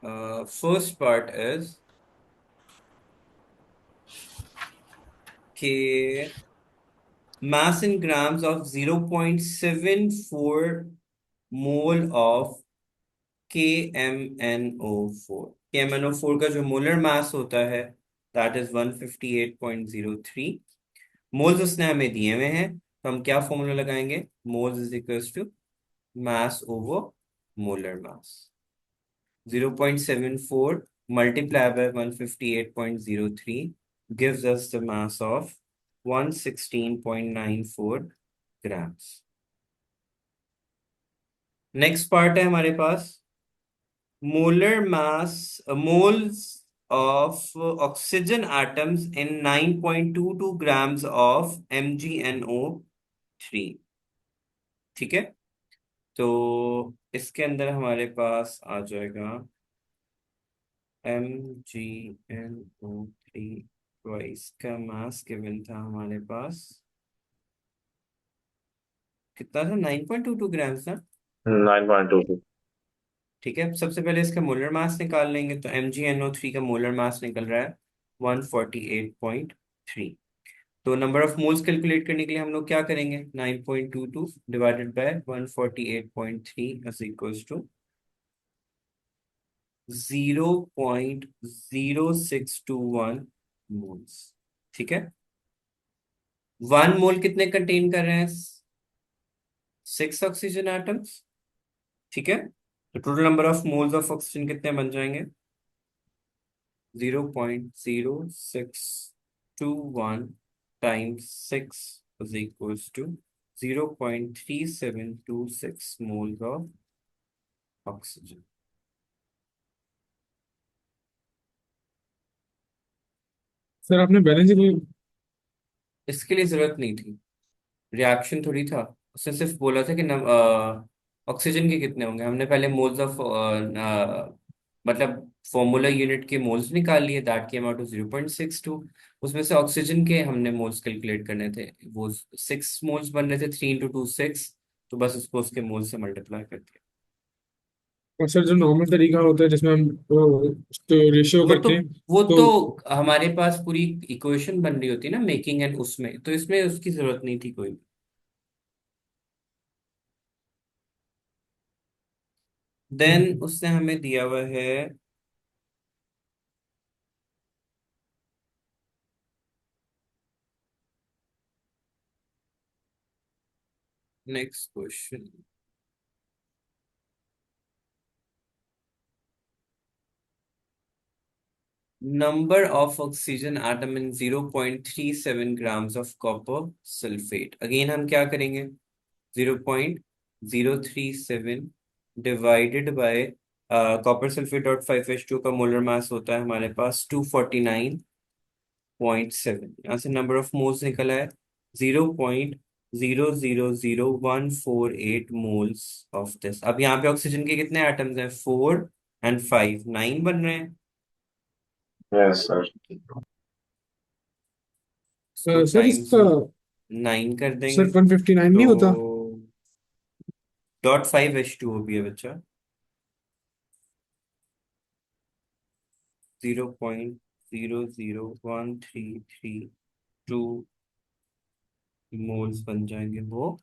First part is कि mass in grams of 0.74 mole of KMNO4। KMNO4 का जो molar mass होता है दैट इज 158.03 मोल्स उसने हमें दिए हुए हैं। तो हम क्या फॉर्मूला लगाएंगे? Moles is equals to mass over molar mass. 0.74 multiplied by 158.03 gives us the mass of 116.94 grams। Next part है हमारे पास molar mass, moles of oxygen atoms in 9.22 grams of MgNO3। ठीक है, तो इसके अंदर हमारे पास आ जाएगा MgNO3 ट्वाइस का मास गिवन था हमारे पास। कितना था? 9.22 ग्राम्स ना। 9.22। ठीक है, सबसे पहले इसका मोलर मास निकाल लेंगे तो MgNO3 का मोलर मास निकल रहा है 148.3। तो नंबर ऑफ मोल्स कैलकुलेट करने के लिए हम लोग क्या करेंगे? 9.22 divided by 148.3 is equals to 0.0621 moles. ठीक है, वन मोल कितने कंटेन कर रहे हैं? 6 ऑक्सीजन एटम्स। ठीक है, तो total number of moles of oxygen कितने बन जाएंगे? 0.0621 times 6 is equals to 0.3726 moles of oxygen. Sir आपने बैलेंस ही इसके लिए जरूरत नहीं थी, रिएक्शन थोड़ी था। उसने सिर्फ बोला था कि ऑक्सीजन के कितने होंगे। हमने पहले मोल्स ऑफ मतलब फॉर्मूला यूनिट के मोल्स निकाल लिए, दैट केम आउट टू 0.62। उसमें से ऑक्सीजन के हमने मोल्स कैलकुलेट करने थे, वो 6 मोल्स बन रहे थे, 3 into 2 6। तो बस उसको उसके मोल से मल्टीप्लाई कर दिया। और सर जो नॉर्मल तरीका होता है जिसमें हम वो तो रेशियो वो तो करके वो तो तो हमारे पास पूरी इक्वेशन बन रही होती है ना मेकिंग एंड, उसमें तो इसमें उसकी जरूरत नहीं थी कोई। देन उसने हमें दिया हुआ है next question. Number of oxygen atom in 0.37 grams of copper sulphate. Again हम क्या करेंगे? 0.037 divided by copper sulphate dot 5H2 का मोलर मास होता है हमारे पास 249.7। यहाँ से नंबर ऑफ मोल्स निकला है 0.000148 मोल्स ऑफ दिस। अब यहाँ पे ऑक्सीजन के कितने एटम्स हैं? 4 and 5, 9 बन रहे हैं। Yes sir. इसको सर टाइम्स इसका 9 कर देंगे सर 159 तो नहीं होता। .5H2 हो भी है बच्चा। 0.00133 मोल्स बन जाएंगे वो।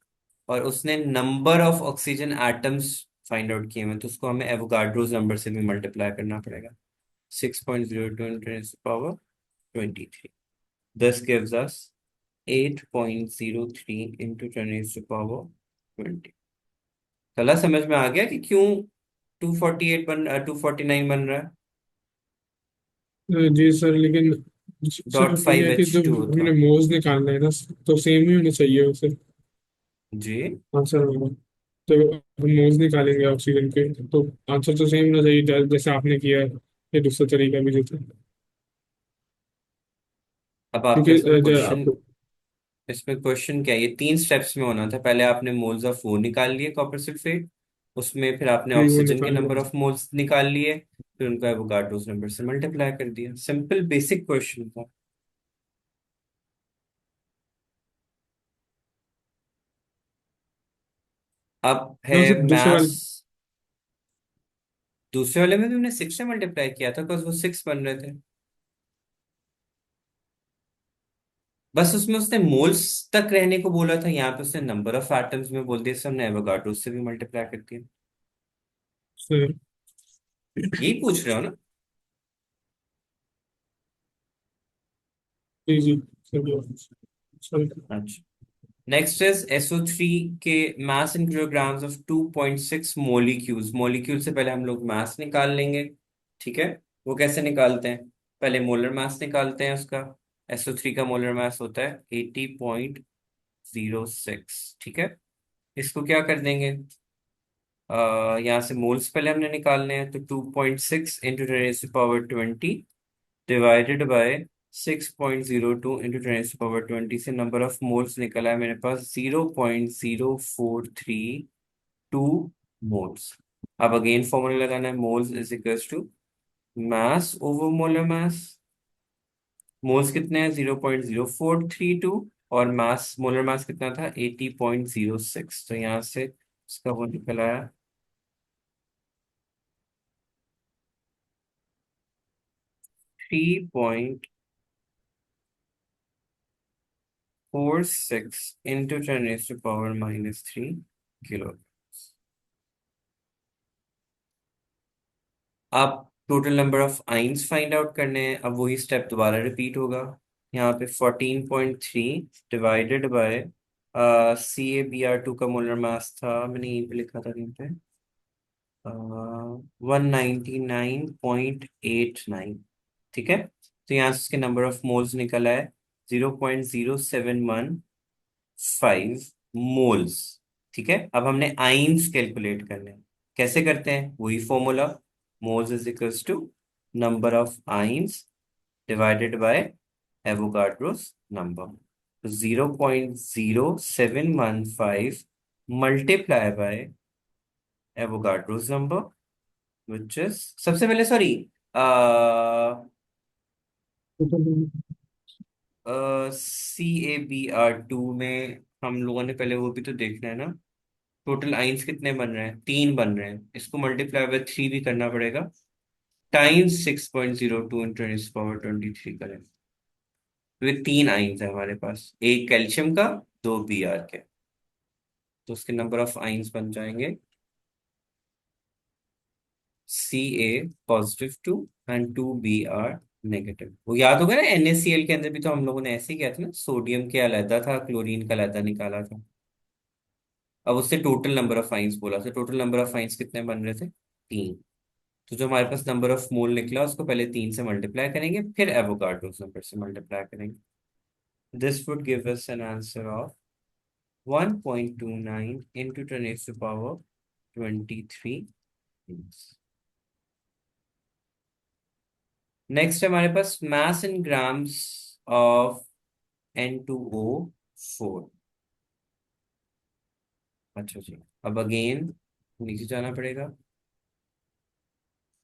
और उसने number of oxygen atoms find out किए हैं, तो उसको हमें एवोगाड्रोस नंबर से भी मल्टीप्लाई करना पड़ेगा। 6.02 × 10⁻23। This gives us 8.03 × 10⁻20। चला समझ में आ गया कि क्यों 249 बन रहा है? जी सर, लेकिन सर डॉट ये फाइव है कि एच जब टू हमने था। मोल्स निकालना है ना, तो सेम ही होना चाहिए सर जी, आंसर होगा। तो हम मोल्स निकालेंगे ऑक्सीजन के, तो आंसर तो सेम होना चाहिए जैसे आपने किया है, ये दूसरा तरीका भी जो था। अब आपको क्योंकि इसमें क्वेश्चन, आपको इसमें क्वेश्चन क्या है? ये 3 स्टेप्स में होना था। पहले आपने मोल्स ऑफ वो निकाल लिए कॉपर सल्फेट, उसमें फिर आपने भी वो ऑक्सीजन के निकालना नंबर है। ऑफ मोल्स निकाल लिए, फिर उनका एवोगाड्रोस नंबर से मल्टीप्लाई कर दिया। सिंपल बेसिक क्वेश्चन था। अब है और सर दूसरे मैथ्स। वाले दूसरे वाले में भी हमने 6 से मल्टीप्लाई किया था बिकॉज वो 6 बन रहे थे। बस उसमें उसने मोल्स तक रहने को बोला था, यहाँ पे उसने नंबर ऑफ एटम्स में बोल दिया, so हमने एवोगाड्रो से भी मल्टीप्लाई कर दिया। सही। यही पूछ रहे हो ना? जी जी। सही बात। सही। अच्छा। नेक्स्ट इज SO3 के मास इन किलोग्राम्स ऑफ 2.6 मोलिक्यूल्स। मोलिक्यूल से पहले हम लोग मास निकाल लेंगे। ठीक है। वो कैसे निकालते हैं? पहले मोलर मास निकालते हैं उसका। SO3 का मोलर मास होता है 80.06। ठीक है। इसको क्या कर देंगे? यहाँ से मोल्स पहले हमने निकालने हैं, तो 2.6 इंटू 10⁻20 डिवाइडेड बाय 6.02 इंटू 10⁻20 से नंबर ऑफ मोल्स निकला है मेरे पास 0.0432 मोल्स। अब अगेन फॉर्मूला लगाना है, moles is equals to mass over molar mass. Moles कितने हैं? 0.0432। और मास, मोलर मास कितना था? 80.06। तो यहाँ से इसका वो निकला है 3.46 इंटू 10⁻³ आप total number of ions find out करने हैं। अब वही स्टेप दोबारा रिपीट होगा। यहाँ पे 14.3 डिवाइडेड बाय CaBr2 का मोलर मास था, मैंने यहीं पे लिखा था कहीं पे, 199.89। ठीक है। तो यहाँ से उसके नंबर ऑफ मोल्स निकला है 0.0715 मोल्स। ठीक है। अब हमने आइंस कैलकुलेट करने हैं। कैसे करते हैं? वही formula, moles is equals to number of ions divided by Avogadro's number. तो 0.0715 multiply by Avogadro's number, which is, सबसे पहले सॉरी, CaBr2 में हम लोगों ने पहले वो भी तो देखना है ना। टोटल आइंस कितने बन रहे हैं? 3 बन रहे हैं, इसको मल्टीप्लाई बाय 3 भी करना पड़ेगा, टाइम्स 6.02 × 10⁻23 करें। तो ये 3 आइंस है हमारे पास, एक कैल्शियम का, 2 Br के। तो उसके नंबर ऑफ आइंस बन जाएंगे Ca+2 एंड 2 Br नेगेटिव। वो याद होगा ना, NaCl के अंदर भी तो हम लोगों ने ऐसे ही किया था ना, सोडियम के अलग था, क्लोरीन का अलग निकाला था। अब उससे टोटल नंबर ऑफ आइंस बोला, तो टोटल नंबर ऑफ आइंस कितने बन रहे थे? 3। तो जो हमारे पास नंबर ऑफ मोल निकला उसको पहले 3 से मल्टीप्लाई करेंगे, फिर एवोगाड्रोस नंबर से मल्टीप्लाई करेंगे। This would give us an answer of 1.29 × 10⁻23। Next है हमारे पास मास इन ग्राम्स ऑफ N2O4। अच्छा जी। अब अगेन नीचे जाना पड़ेगा,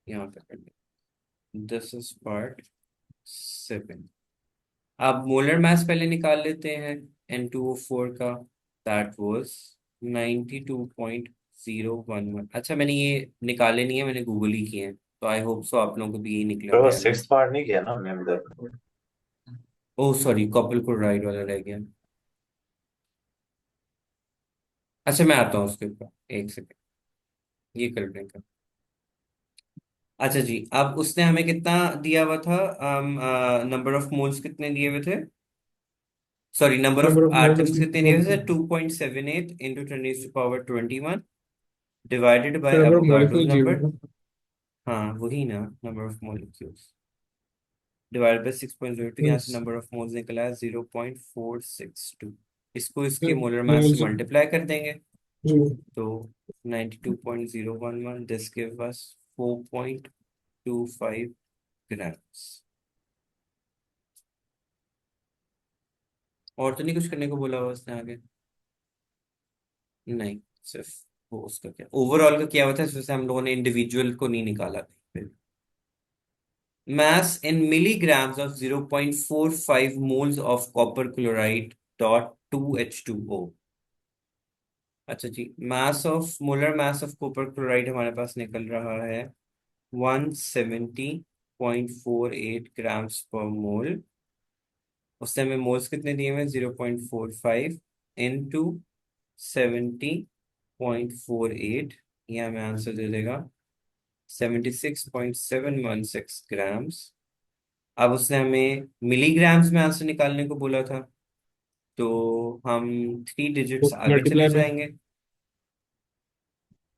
यहाँ पे करना। This is part 7। अब मोलर मास पहले निकाल लेते हैं N2O4 का। That was 92.011। अच्छा, मैंने ये निकाले नहीं है, मैंने गूगल ही किए हैं, तो आई होप सो आप लोगों को भी यही निकले तो होंगे, वो है ना? सिक्स पार्ट नहीं किया ना मैम इधर। ओह सॉरी, कॉपर क्लोराइड वाला रह गया। अच्छा, मैं आता हूँ उसके ऊपर, एक सेकेंड, ये कर लेंगे। अच्छा जी, अब उसने हमें कितना दिया हुआ था? नंबर ऑफ मोल्स कितने दिए हुए थे? Sorry, number of number of moles atoms कितने दिए हुए थे? 2.78 × 10⁻21 divided by number of Avogadro's molecule zero number. था। हाँ वही ना, number of molecules divided by 6.02। यहाँ से नंबर ऑफ मोल्स निकला है 0.462। इसको इसके मोलर मास से मोल्स मल्टीप्लाई कर देंगे, जीरो। तो 92.011, दिस गिव अस 4.25 ग्राम्स। और तो नहीं कुछ करने को बोला हुआ उसने आगे? नहीं, सिर्फ वो उसका क्या ओवरऑल का किया हुआ था, इसमें से हम लोगों ने इंडिविजुअल को नहीं निकाला कहीं पे। mass in milligrams of 0.45 moles of copper chloride dot 2H2O। अच्छा जी, mass of, molar mass of copper chloride हमारे पास निकल रहा है 170.48 ग्राम्स पर मोल। उससे हमें मोल्स कितने दिए हुए? 0.45 इंटू 70.48, ये हमें आंसर दे देगा 76.716 ग्राम्स। अब उसने हमें मिलीग्राम्स में आंसर निकालने को बोला था, तो हम 3 डिजिट्स तो आगे चले मल्टीप्लाई में जाएंगे।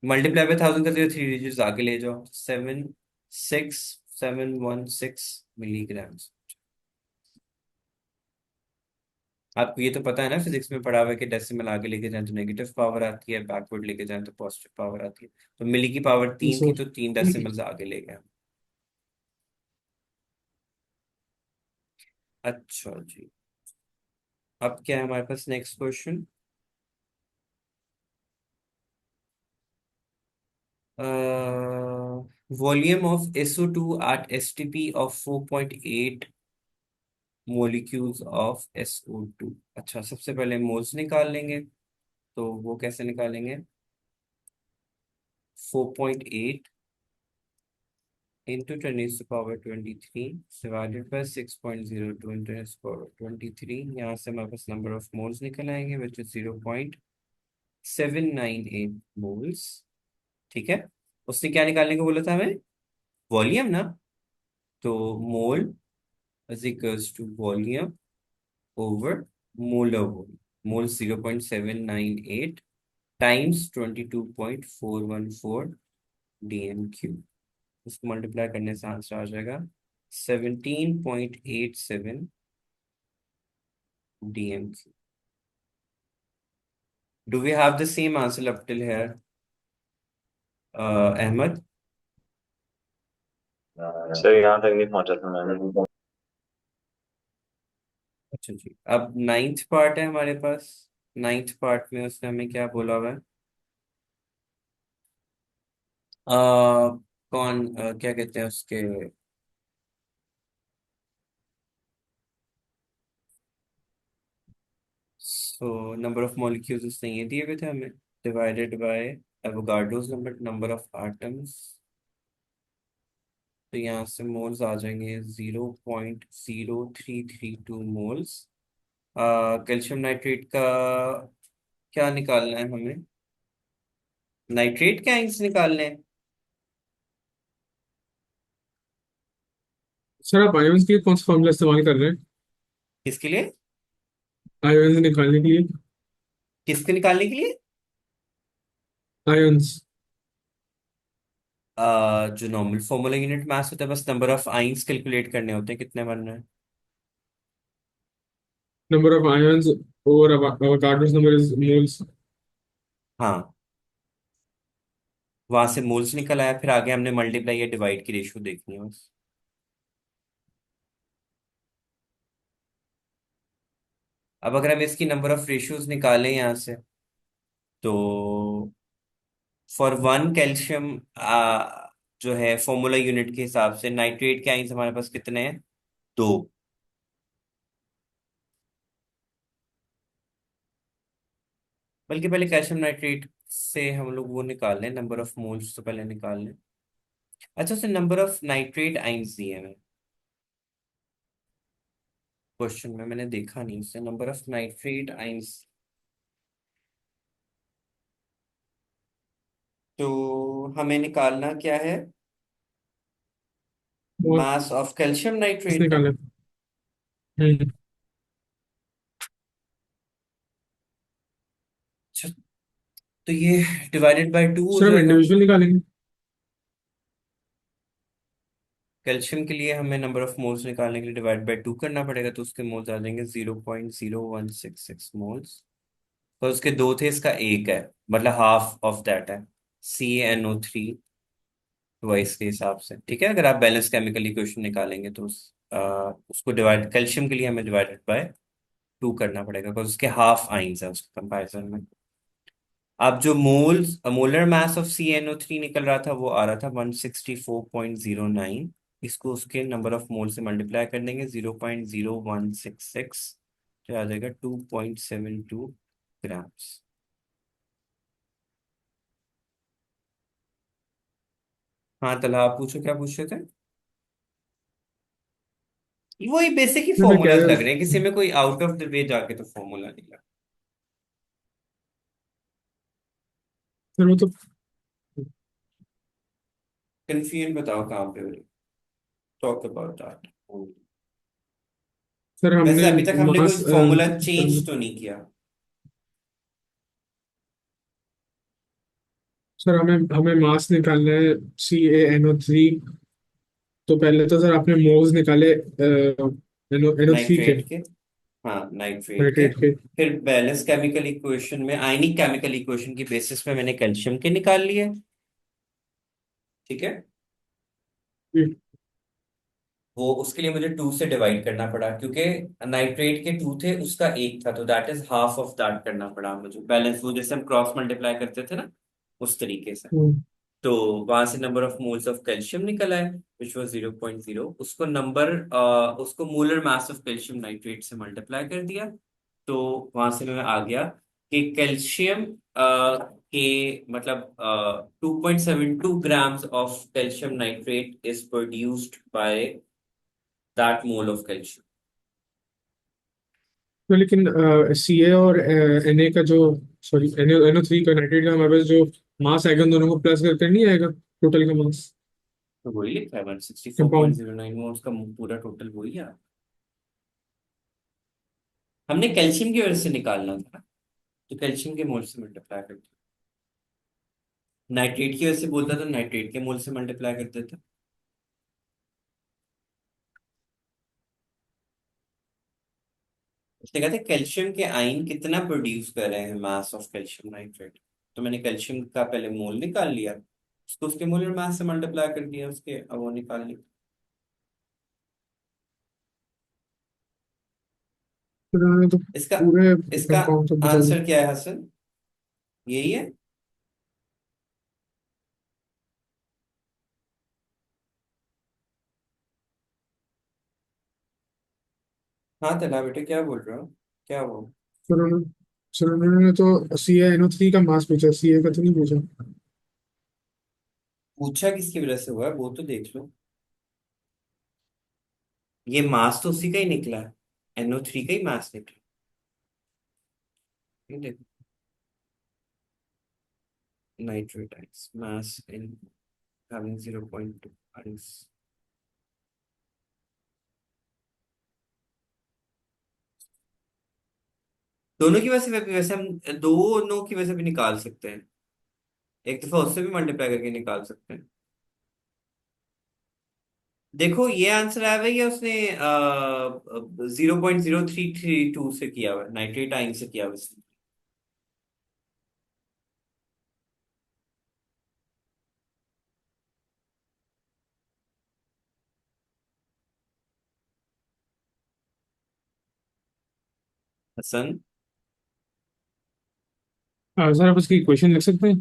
मल्टीप्लाई बाय 1000 कर दिया, 3 डिजिट्स आगे ले जाओ, 76716 मिलीग्राम्स। आपको ये तो पता है ना, फिजिक्स में पढ़ा हुआ है कि डेसिमल आगे लेके जाए तो नेगेटिव पावर आती है, बैकवर्ड लेके जाए तो पॉजिटिव पावर आती है। तो मिली की पावर 3 थी, सर। तो 3 डेसिमल्स आगे ले गया। अच्छा जी, अब क्या है हमारे पास next question? Volume of SO2 at STP of 4.8 molecules of SO2। अच्छा, सबसे पहले मोल्स निकाल लेंगे, तो वो कैसे निकालेंगे? 4.8 into 10⁻23 divided by 6.02 into 10⁻23। यहाँ से हमारे पास नंबर ऑफ मोल्स निकल आएंगे विच इज 0.798 मोल्स। ठीक है, उसने क्या निकालने को बोला था हमें? वॉल्यूम ना। तो mole is equals to volume over molar volume. Mole 0.798 times 22.414 DM³ उसको मल्टीप्लाई करने से आंसर आ जाएगा 17.87 DM³। Do we have the same answer up till here, Ahmed? Sir यहाँ तक नहीं पहुंचा था मैंने। अच्छा जी, अब नाइन्थ पार्ट है हमारे पास। नाइन्थ पार्ट में उसने हमें क्या बोला हुआ है? क्या कहते हैं उसके? सो नंबर ऑफ मॉलिक्यूल्स उसने ये दिए हुए थे हमें, divided by Avogadro's number, number of atoms. तो यहाँ से मोल्स आ जाएंगे 0.0332 मोल्स। कैल्शियम नाइट्रेट का क्या निकालना है हमें? नाइट्रेट के आयंस निकालने हैं। सर आप आयोन्स के लिए कौन सा फॉर्मूला इस्तेमाल कर रहे हैं? किसके लिए? आयोन्स निकालने के लिए। किसके निकालने के लिए? आयोन्स। जो नॉर्मल फॉर्मूला यूनिट मास होता है, बस नंबर ऑफ आइंस कैलकुलेट करने होते हैं, कितने बनना है। नंबर ऑफ आयोन्स और अवोगाड्रोस नंबर इज मोल्स। हाँ, वहां से मोल्स निकल आया, फिर आगे हमने मल्टीप्लाई या डिवाइड की रेशियो देखनी है बस। अब अगर हम इसकी नंबर ऑफ रेशियोज निकालें यहाँ से, तो फॉर वन कैल्शियम जो है फॉर्मूला यूनिट के हिसाब से नाइट्रेट के आइंस हमारे पास कितने हैं? 2। बल्कि पहले कैल्शियम नाइट्रेट से हम लोग वो निकाल लें, नंबर ऑफ मोल्स तो पहले निकाल लें। अच्छा, उससे नंबर ऑफ नाइट्रेट आइंस दिए हैं क्वेश्चन में, मैंने देखा नहीं उससे नंबर ऑफ नाइट्रेट आइंस। तो हमें निकालना क्या है? और मास ऑफ कैल्शियम किस नाइट्रेट ना। निकाले? हम्म। अच्छा, तो ये डिवाइडेड बाय 2 हो सर हम जाएगा। इंडिविजुअल निकालेंगे। कैल्शियम के लिए हमें नंबर ऑफ मोल्स निकालने के लिए डिवाइड बाय 2 करना पड़ेगा, तो उसके मोल्स आ जाएंगे 0.0166 मोल्स। तो उसके दो थे, इसका एक है, मतलब हाफ ऑफ दैट है। CaNO3 ट्वाइस के हिसाब से, ठीक है। अगर आप बैलेंस केमिकल इक्वेशन निकालेंगे तो उसको डिवाइड, कैल्शियम के लिए हमें डिवाइडेड बाय 2 करना पड़ेगा, बिकॉज उसके हाफ आइंस है उसके कंपैरिजन में। अब जो मोलर मास ऑफ CaNO3 निकल रहा था, वो आ रहा था 164.09। इसको उसके नंबर ऑफ मोल से मल्टीप्लाई कर देंगे, 0.0166, तो आ जाएगा 2.72 ग्राम्स। हाँ तला, आप पूछो क्या पूछ रहे थे। वही बेसिक ही नहीं, मैं कह फॉर्मूलाज रहा लग रहे हैं, किसी में कोई आउट ऑफ द वे जाके तो फॉर्मूला नहीं लगा। फिर वो तो। कंफ्यूजन बताओ कहाँ पे हो रही, टॉक अबाउट दैट। सर वैसे हमने अभी तक हमने मास कोई फॉर्मूला चेंज तो नहीं किया। सर हमें हमें मास निकालना है, CaNO3। तो पहले तो सर आपने मोल्स निकाले NO3 के, नाइट्रेट के, हाँ नाइट्रेट के। नाइट्रेट के। फिर बैलेंस केमिकल इक्वेशन में, आयनिक केमिकल इक्वेशन की बेसिस पे मैंने कैल्शियम के निकाल लिए। ठीक है। वो उसके लिए मुझे 2 से डिवाइड करना पड़ा, क्योंकि नाइट्रेट के 2 थे, उसका 1 था, तो that is half of that करना पड़ा मुझे बैलेंस, वो जैसे हम क्रॉस मल्टीप्लाई करते थे ना, उस तरीके से। तो वहां से number of moles of calcium निकल आए, विच वाज 0.0। उसको उसको molar mass of calcium nitrate से मल्टीप्लाई कर दिया। तो वहां से मैं आ गया कि कैल्शियम के मतलब 2.72 grams of calcium nitrate is produced by that mole of calcium. तो लेकिन CA और Na का जो, सॉरी NO3 का, नाइट्रेट का हमारे पास जो मास आएगा, उन दोनों को प्लस करके नहीं आएगा टोटल का मास तो वही लिखा है, one sixty four point compound. Zero nine में उसका पूरा टोटल वही है। हमने कैल्शियम की वजह से निकालना था ना, तो कैल्शियम के मोल से मल्टीप्लाई करते, नाइट्रेट की वजह से बोलता तो नाइट्रेट के मोल से मल्टीप्लाई कर देते। उसने कहा था कैल्शियम के आयन कितना प्रोड्यूस कर रहे हैं मास ऑफ कैल्शियम नाइट्रेट, तो मैंने कैल्शियम का पहले मोल निकाल लिया, उसको उसके मोलर मास से मल्टीप्लाई कर दिया, उसके अब वो निकाल लिया। फिर उन्होंने तो इसका पूरे इसका कंपाउंड सब बता दिए। आंसर क्या है हसन, यही है। हाँ तला बेटे, क्या बोल रहे हो, क्या वो। फिर उन्होंने तो CaNO3 का मास पूछा, CA का तो नहीं पूछा। पूछा किसकी वजह से हुआ है वो तो देख लो, ये मास तो उसी का ही निकला है, NO3 का ही मास निकला। ये देखो, नाइट्रेट आइंस मास इन having 0.2 आइंस। दोनों की वजह से वैसे हम दोनों की वजह से भी निकाल सकते हैं, एक दफा उससे भी मल्टीप्लाई करके निकाल सकते हैं। देखो ये आंसर आया हुआ है, ये उसने 0.0332 से किया हुआ है, नाइट्रेट आइन से किया हुआ है। हसन, सर आप उसकी क्वेश्चन लिख सकते हैं।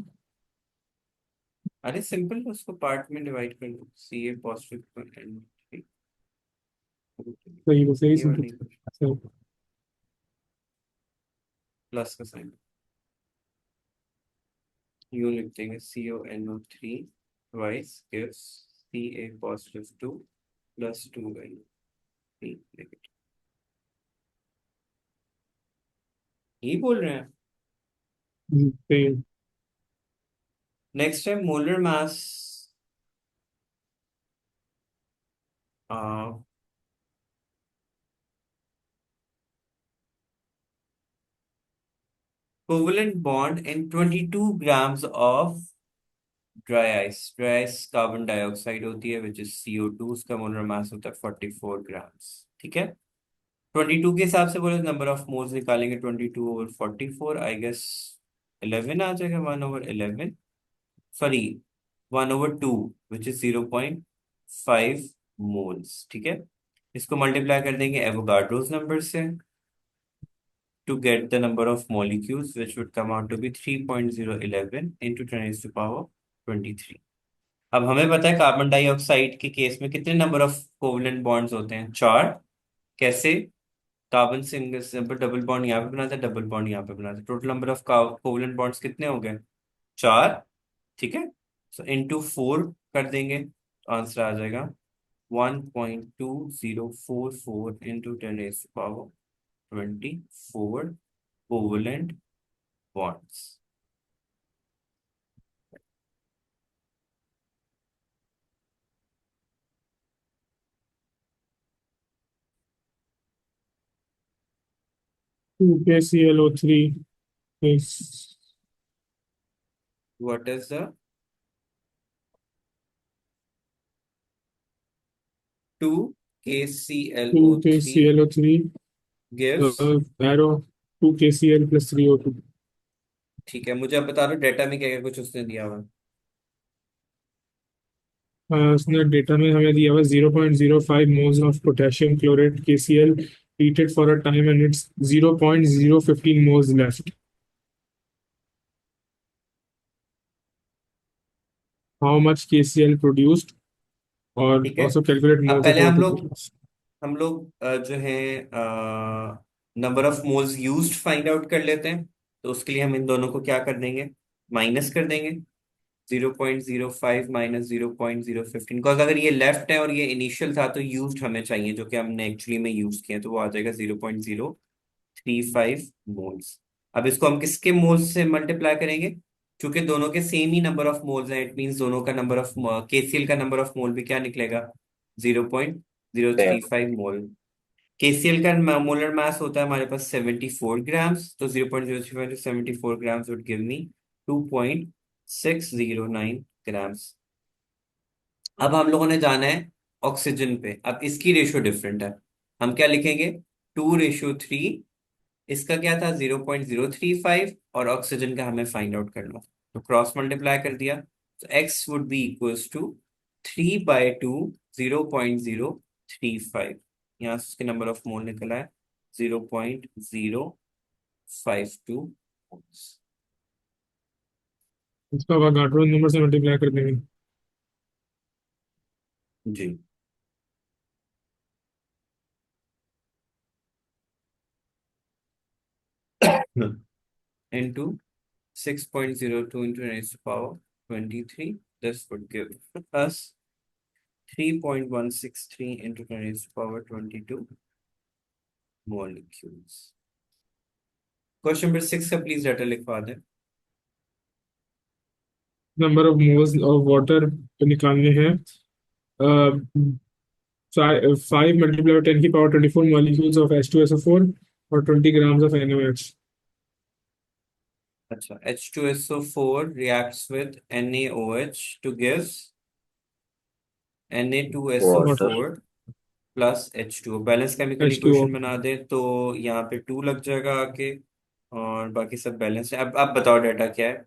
अरे सिंपल, उसको पार्ट में डिवाइड कर दो, CA पॉजिटिव एंड सही, बस यही ये वाला सिंपल। नहीं, सही। प्लस का साइन यूं लिख देंगे, CONO3 twice gives CA positive 2 plus 2 negative, यही बोल रहे हैं। सही। नेक्स्ट है molar mass covalent bond in 22 grams of dry ice. Dry ice carbon dioxide होती है विच इज CO2, उसका मोलर मास होता है 44 ग्राम्स। ठीक है, 22 के हिसाब से बोले नंबर ऑफ मोल्स निकालेंगे, 22/44 आई गेस 11 आ जाएगा, 1/11, सॉरी 1/2 विच इज 0.5 मोल्स। ठीक है, इसको मल्टीप्लाई कर देंगे एवोगाड्रोस नंबर से to get the number of molecules, which would come out to be 3.011 into 10 raised to power 23। अब हमें पता है कार्बन डाइऑक्साइड के केस में कितने नंबर ऑफ कोवलेंट बॉन्ड्स होते हैं, 4। कैसे, कार्बन सिंगल से डबल बॉन्ड यहाँ पे बनाता है, डबल बॉन्ड यहाँ पे बनाता है, total number of covalent bonds कितने हो गए, 4। ठीक है, सो इनटू 4 कर देंगे तो आंसर आ जाएगा 1.2044 into 10⁻24 covalent bonds. 2KClO3 is What is the 2KClO3 2KClO3 gives? arrow 2KCl plus 3O2. ठीक है, मुझे अब बता दो डेटा में क्या क्या कुछ उसने दिया हुआ है। उसने डेटा में हमें दिया हुआ 0.05 moles of potassium chlorate KCl treated for a time and it's 0.015 moles left. How much KCl produced? और ठीक है, also calculate अब moles of पहले हम O2 लोग plus. हम लोग जो है number of moles used find out कर लेते हैं। तो उसके लिए हम इन दोनों को क्या कर देंगे, माइनस कर देंगे। 0.05 माइनस 0.015, बिकॉज अगर ये लेफ्ट है और ये इनिशियल था तो यूज्ड हमें चाहिए, जो कि हमने एक्चुअली में यूज किया, तो वो आ जाएगा 0.035 मोल्स। अब इसको हम किसके मोल्स से मल्टीप्लाई करेंगे, क्योंकि दोनों के same he number of moles हैं, इट मींस दोनों का नंबर ऑफ केसीएल का नंबर ऑफ मोल भी क्या निकलेगा, 0.035 मोल। केसीएल का मोलर मास होता है हमारे पास 74 ग्राम्स, तो 0.035 74 grams would give me 2.609 grams. अब हम लोगों ने जाना है ऑक्सीजन पे, अब इसकी रेशियो डिफरेंट है। हम क्या लिखेंगे, 2:3। इसका क्या था 0.035 और ऑक्सीजन का हमें फाइंड आउट करना, तो क्रॉस मल्टीप्लाई कर दिया, तो X would be equals to 3/2 0.035। यहाँ से उसके नंबर ऑफ मोल निकला है 0.052। इसका अवोगाड्रो नंबर से मल्टीप्लाई कर देंगे. जी, into 6.02 into 10⁻23, this would give us 3.163 into 10⁻22 molecules। Question number 6 का प्लीज डाटा लिखवा दें। Number of moles of water निकालने हैं. 5 multiplied by 10 की पावर 24 molecules of H2SO4 और 20 grams of NaOH. अच्छा, H2SO4 reacts with NaOH to give water. Na2SO4 plus H2O। Balance chemical H2O. Equation बना दे तो यहाँ पे 2 लग जाएगा आके, और बाकी सब बैलेंस है। अब बताओ डाटा क्या है,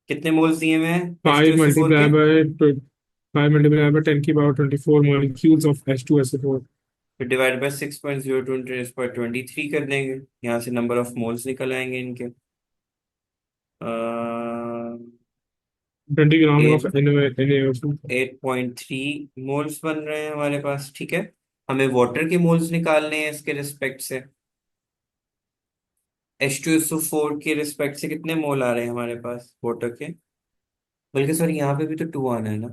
कितने मोल्स दिए हुए हैं 5 H2SO4 के। multiplied by 5 multiplied by 10 की पावर 24 molecules of H2SO4. फिर डिवाइड बाय 6.02 पर 23 कर देंगे, यहाँ से नंबर ऑफ मोल्स निकल आएंगे इनके। 20 grams of NaOH. 8.3 मोल्स बन रहे हैं हमारे पास। ठीक है, हमें वाटर के मोल्स निकालने हैं इसके रिस्पेक्ट से। H2SO4 के रिस्पेक्ट से कितने मोल आ रहे हैं हमारे पास वाटर के, बल्कि सॉरी यहाँ पे भी तो 2 आना है ना,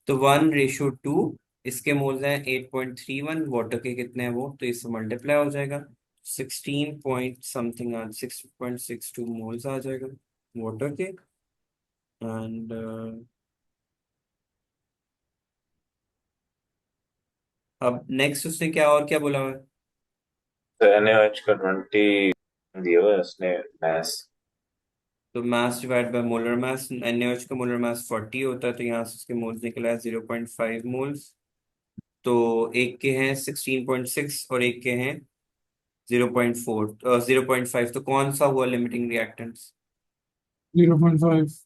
तो 1:2। इसके मोल्स हैं 8.31, वाटर के कितने हैं वो, तो इससे मल्टीप्लाई हो जाएगा 16 पॉइंट समथिंग, 6.62 मोल्स आ जाएगा वाटर के। एंड अब नेक्स्ट उसने क्या और क्या बोला हुआ है, तो NaOH का 20 दिया हुआ है उसने मैस। तो mass divide by molar mass. NaOH का मोलर मास 40 होता है, तो यहाँ से उसके मोल्स निकला है 0.5 मोल्स। तो एक के हैं 16.6 और एक के हैं 0.4 0.5, तो कौन सा हुआ लिमिटिंग रिएक्टेंट्स, 0.5.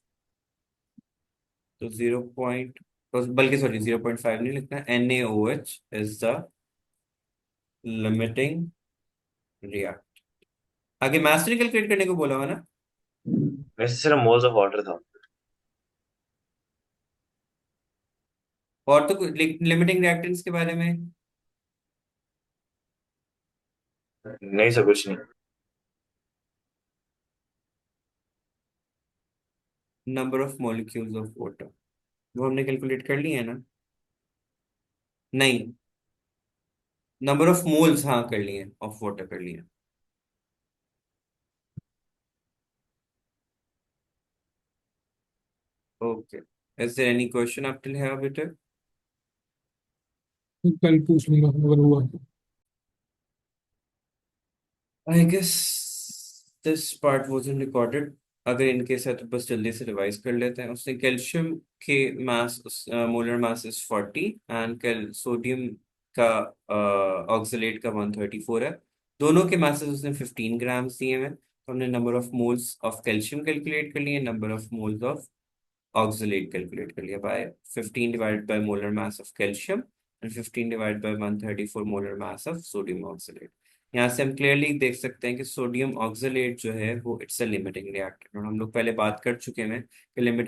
तो 0 पॉइंट, बल्कि सॉरी 0.5 नहीं लिखना है, NaOH is the limiting react. आगे मास कैलकुलेट करने को बोला हुआ ना, वैसे सिर्फ मोल्स ऑफ वाटर था। और तो लिमिटिंग रिएक्टेंट्स के बारे में नहीं सब कुछ नहीं। Number of molecules of water, वो हमने कैलकुलेट कर लिए है ना? नहीं, नंबर ऑफ मोल्स हाँ कर लिए, ऑफ वाटर कर लिए। Okay, is there any question आप टिल हैव इट? कल पूछ लूंगा अगर हुआ तो। I guess this part wasn't recorded. अगर इनकेस है तो बस जल्दी से रिवाइज कर लेते हैं। उसने कैल्शियम के mass, molar mass is 40, and cal sodium का ऑक्सलेट का 134 है। दोनों के मासेस उसने 15 ग्राम्स दिए हुए हैं। तो हमने number of moles of calcium calculate कर लिए, number of moles of oxalate calculate कर लिया by 15 divided by molar mass of calcium and 15 divided by 134 molar mass of sodium oxalate. यहाँ से हम क्लियरली देख सकते हैं कि सोडियम ऑक्सलेट जो है वो इट्स अ लिमिटिंग रिएक्टेंट, और हम लोग पहले बात कर चुके हैं कि लिमिटिंग